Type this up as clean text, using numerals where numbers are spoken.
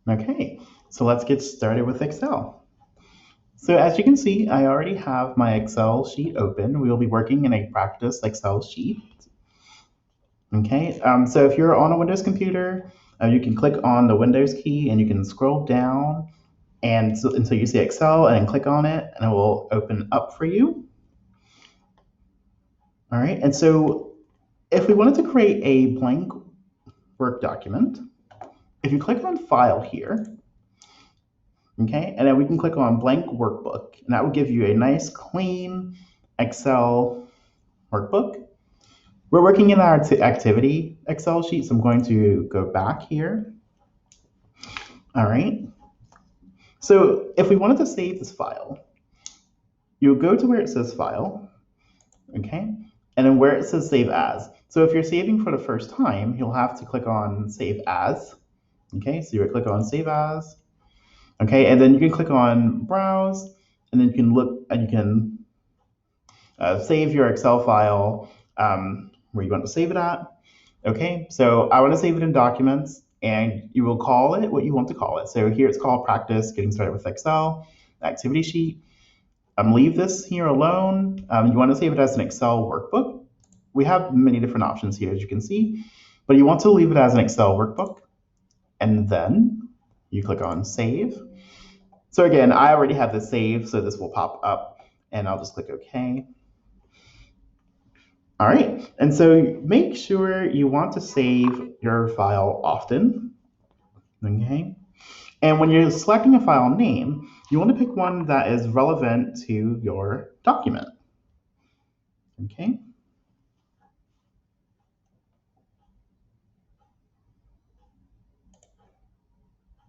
Okay, so let's get started with Excel. So as you can see, I already have my Excel sheet open. We will be working in a practice Excel sheet. Okay, so if you're on a Windows computer, you can click on the Windows key and you can scroll down until you see Excel and then click on it and it will open up for you. All right, and so if we wanted to create a blank Word document, if you click on File here, okay, and then we can click on Blank Workbook, and that will give you a nice clean Excel workbook. We're working in our activity Excel sheet, so I'm going to go back here. All right. So if we wanted to save this file, you'll go to where it says File, okay, and then where it says Save As. So if you're saving for the first time, you'll have to click on Save As, okay, so you would click on Save As, okay, and then you can click on Browse, and then you can look and you can save your Excel file where you want to save it at. Okay, so I want to save it in Documents, and you will call it what you want to call it. So here it's called Practice Getting Started with Excel, Activity Sheet. Leave this here alone. You want to save it as an Excel workbook. We have many different options here, as you can see, but you want to leave it as an Excel workbook, and then you click on Save. So again, I already have this saved, so this will pop up, and I'll just click OK. All right, and so make sure you want to save your file often, okay? And when you're selecting a file name, you want to pick one that is relevant to your document, okay?